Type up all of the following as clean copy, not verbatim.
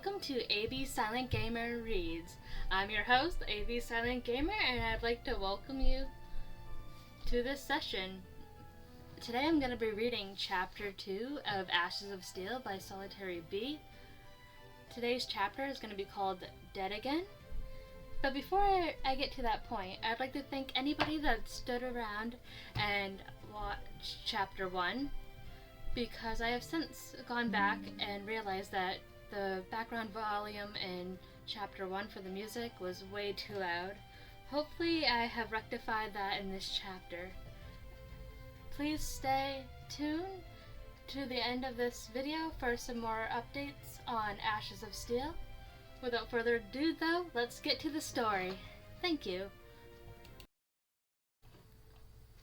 welcome to AV Silent Gamer Reads. I'm your host, AV Silent Gamer, and I'd like to welcome you to this session. Today I'm going to be reading Chapter 2 of Ashes of Steel by Solitary Bee. Today's chapter is going to be called Dead Again. But before I get to that point, I'd like to thank anybody that stood around and watched Chapter 1, because I have since gone back and realized that the background volume in Chapter 1 for the music was way too loud. Hopefully I have rectified that in this chapter. Please stay tuned to the end of this video for some more updates on Ashes of Steel. Without further ado though, let's get to the story. Thank you.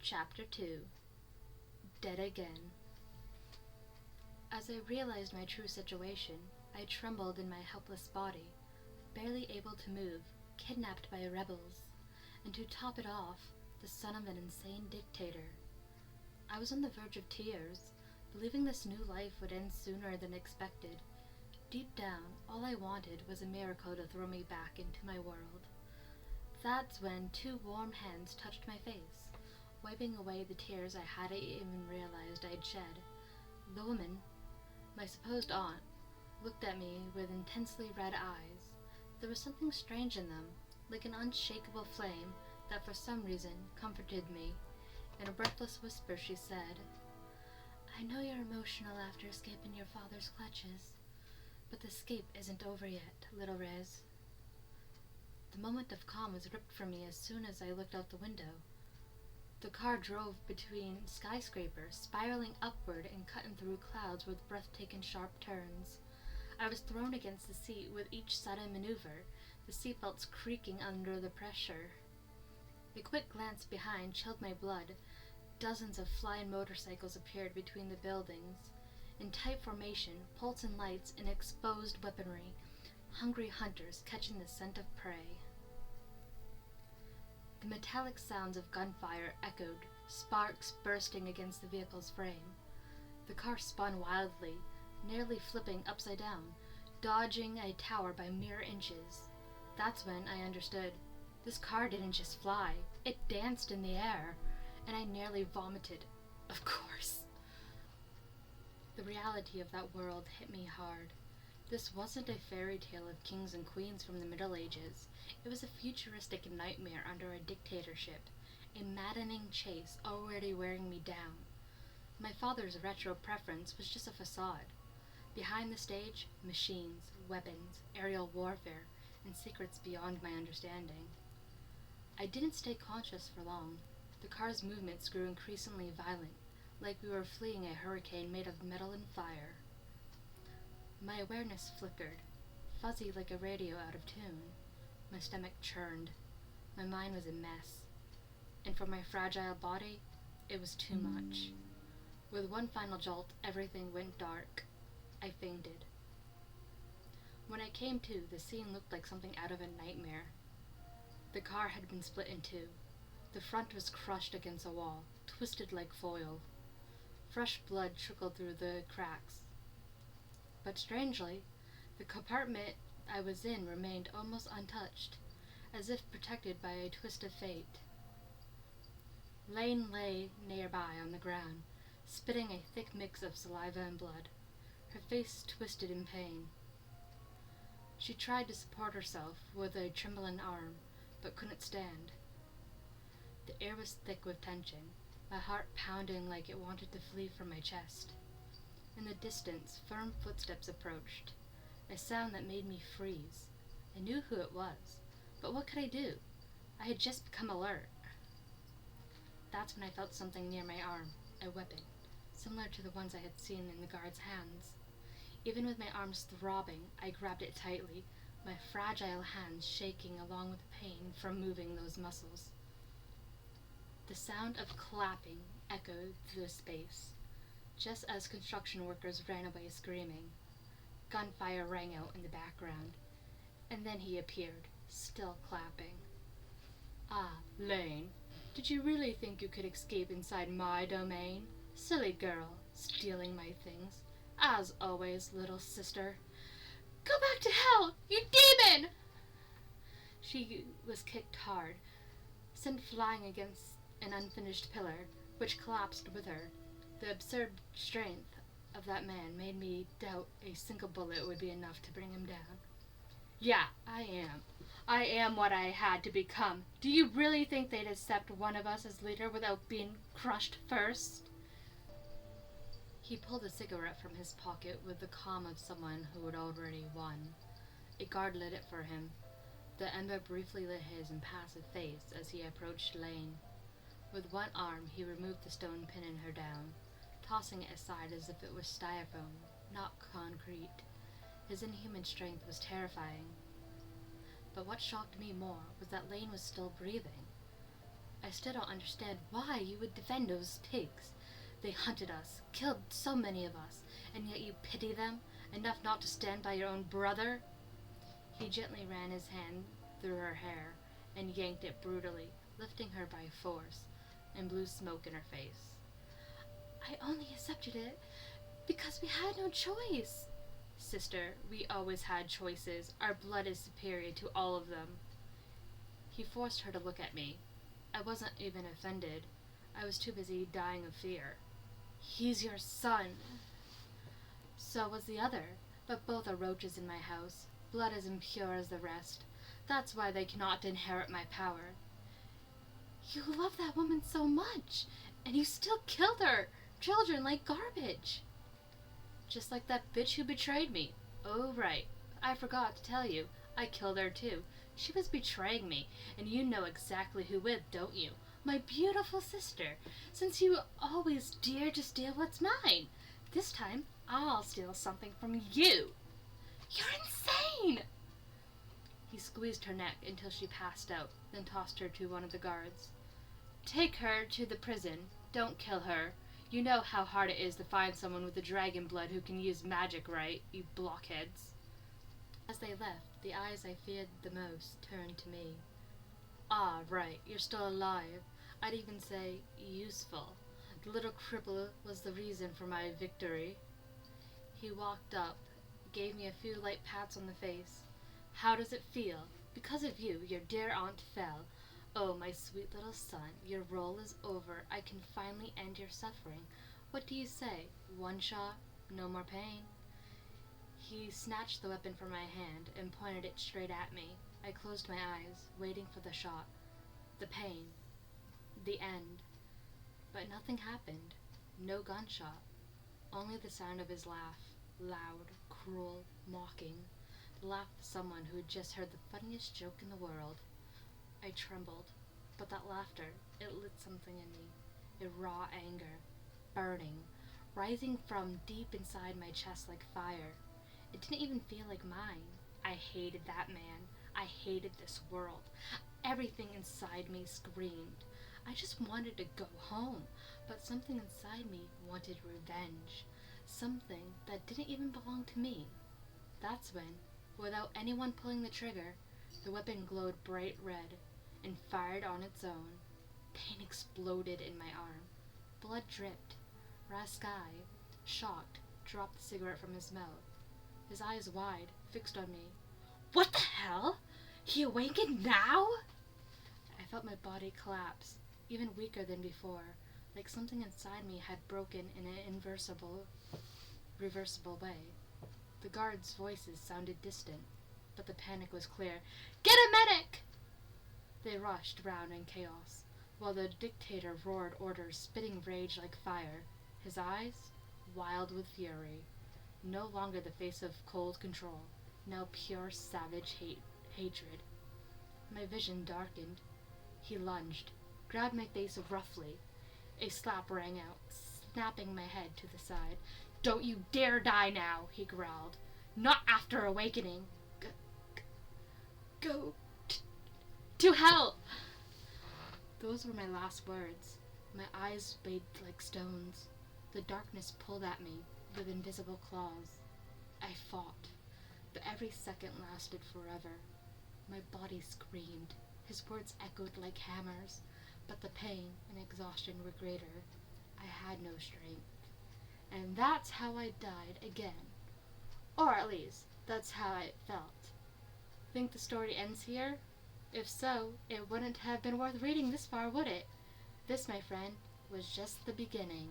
Chapter 2. Dead Again. As I realized my true situation, I trembled in my helpless body, barely able to move, kidnapped by rebels, and to top it off, the son of an insane dictator. I was on the verge of tears, believing this new life would end sooner than expected. Deep down, all I wanted was a miracle to throw me back into my world. That's when two warm hands touched my face, wiping away the tears I hadn't even realized I'd shed. The woman, my supposed aunt, looked at me with intensely red eyes. There was something strange in them, like an unshakable flame that for some reason comforted me. In a breathless whisper she said, "I know you're emotional after escaping your father's clutches, but the escape isn't over yet, little Rez." The moment of calm was ripped from me as soon as I looked out the window. The car drove between skyscrapers, spiraling upward and cutting through clouds with breathtaking sharp turns. I was thrown against the seat with each sudden maneuver, the seatbelts creaking under the pressure. A quick glance behind chilled my blood. Dozens of flying motorcycles appeared between the buildings. In tight formation, pulsing lights and exposed weaponry, hungry hunters catching the scent of prey. The metallic sounds of gunfire echoed, sparks bursting against the vehicle's frame. The car spun wildly, nearly flipping upside down, dodging a tower by mere inches. That's when I understood. This car didn't just fly, it danced in the air, and I nearly vomited. Of course. The reality of that world hit me hard. This wasn't a fairy tale of kings and queens from the Middle Ages. It was a futuristic nightmare under a dictatorship, a maddening chase already wearing me down. My father's retro preference was just a facade. Behind the stage, machines, weapons, aerial warfare, and secrets beyond my understanding. I didn't stay conscious for long. The car's movements grew increasingly violent, like we were fleeing a hurricane made of metal and fire. My awareness flickered, fuzzy like a radio out of tune. My stomach churned. My mind was a mess. And for my fragile body, it was too much. With one final jolt, everything went dark. I fainted. When I came to, the scene looked like something out of a nightmare. The car had been split in two. The front was crushed against a wall, twisted like foil. Fresh blood trickled through the cracks. But strangely, the compartment I was in remained almost untouched, as if protected by a twist of fate. Lane lay nearby on the ground, spitting a thick mix of saliva and blood, her face twisted in pain. She tried to support herself with a trembling arm, but couldn't stand. The air was thick with tension, my heart pounding like it wanted to flee from my chest. In the distance, firm footsteps approached, a sound that made me freeze. I knew who it was, but what could I do? I had just become alert. That's when I felt something near my arm, a weapon, similar to the ones I had seen in the guard's hands. Even with my arms throbbing, I grabbed it tightly, my fragile hands shaking along with the pain from moving those muscles. The sound of clapping echoed through the space, just as construction workers ran away screaming. Gunfire rang out in the background, and then he appeared, still clapping. "Ah, Lane, did you really think you could escape inside my domain? Silly girl, stealing my things. As always, little sister. Go back to hell, you demon! She was kicked hard, sent flying against an unfinished pillar, which collapsed with her. The absurd strength of that man made me doubt a single bullet would be enough to bring him down. Yeah, I am. I am what I had to become. Do you really think they'd accept one of us as leader without being crushed first? He pulled a cigarette from his pocket with the calm of someone who had already won. A guard lit it for him. The ember briefly lit his impassive face as he approached Lane. With one arm, he removed the stone pinning her down, tossing it aside as if it was styrofoam, not concrete. His inhuman strength was terrifying. But what shocked me more was that Lane was still breathing. I still don't understand why you would defend those pigs. They hunted us, killed so many of us, and yet you pity them, enough not to stand by your own brother? He gently ran his hand through her hair and yanked it brutally, lifting her by force, and blew smoke in her face. I only accepted it because we had no choice. Sister, we always had choices. Our blood is superior to all of them. He forced her to look at me. I wasn't even offended. I was too busy dying of fear. He's your son. So was the other, but both are roaches in my house. Blood as impure as the rest. That's why they cannot inherit my power. You love that woman so much, and you still killed her children like garbage. Just like that bitch who betrayed me. Oh, right. I forgot to tell you. I killed her too. She was betraying me, and you know exactly who with, don't you? My beautiful sister, since you always dare to steal what's mine. This time, I'll steal something from you. You're insane! He squeezed her neck until she passed out, then tossed her to one of the guards. Take her to the prison. Don't kill her. You know how hard it is to find someone with the dragon blood who can use magic right, you blockheads. As they left, the eyes I feared the most turned to me. Ah, right, you're still alive. I'd even say useful. The little cripple was the reason for my victory. He walked up, gave me a few light pats on the face. How does it feel? Because of you, your dear aunt fell. Oh, my sweet little son, your role is over. I can finally end your suffering. What do you say? One shot, no more pain? He snatched the weapon from my hand and pointed it straight at me. I closed my eyes, waiting for the shot, the pain, the end. But nothing happened. No gunshot. Only the sound of his laugh, loud, cruel, mocking. The laugh of someone who had just heard the funniest joke in the world. I trembled, but that laughter, it lit something in me, a raw anger, burning, rising from deep inside my chest like fire. It didn't even feel like mine. I hated that man. I hated this world. Everything inside me screamed. I just wanted to go home, but something inside me wanted revenge. Something that didn't even belong to me. That's when, without anyone pulling the trigger, the weapon glowed bright red and fired on its own. Pain exploded in my arm. Blood dripped. Raskai, shocked, dropped the cigarette from his mouth. His eyes wide, fixed on me. What the hell? He awakened now? I felt my body collapse, even weaker than before, like something inside me had broken in an reversible way. The guards' voices sounded distant, but the panic was clear. Get a medic! They rushed round in chaos, while the dictator roared orders, spitting rage like fire, his eyes wild with fury. No longer the face of cold control, now pure savage hatred. My vision darkened. He lunged, grabbed my face roughly. A slap rang out, snapping my head to the side. Don't you dare die now, he growled. Not after awakening. Go to hell! Those were my last words. My eyes bathed like stones. The darkness pulled at me with invisible claws. I fought, but every second lasted forever. My body screamed. His words echoed like hammers, but the pain and exhaustion were greater. I had no strength. And that's how I died again. Or at least, That's how I felt. Think the story ends here? If so, it wouldn't have been worth reading this far, would it? This, my friend, was just the beginning.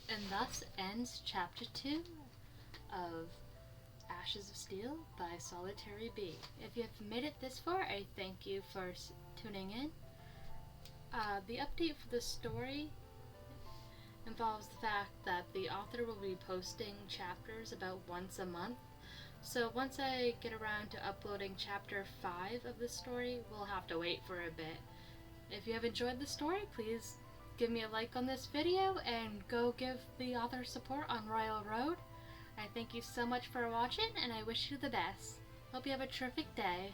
And thus ends Chapter 2 of Ashes of Steel by Solitary Bee. If you have made it this far, I thank you for tuning in. The update for the story involves the fact that the author will be posting chapters about once a month. So once I get around to uploading chapter 5 of this story, we'll have to wait for a bit. If you have enjoyed the story, please give me a like on this video and go give the author support on Royal Road. I thank you so much for watching, and I wish you the best. Hope you have a terrific day.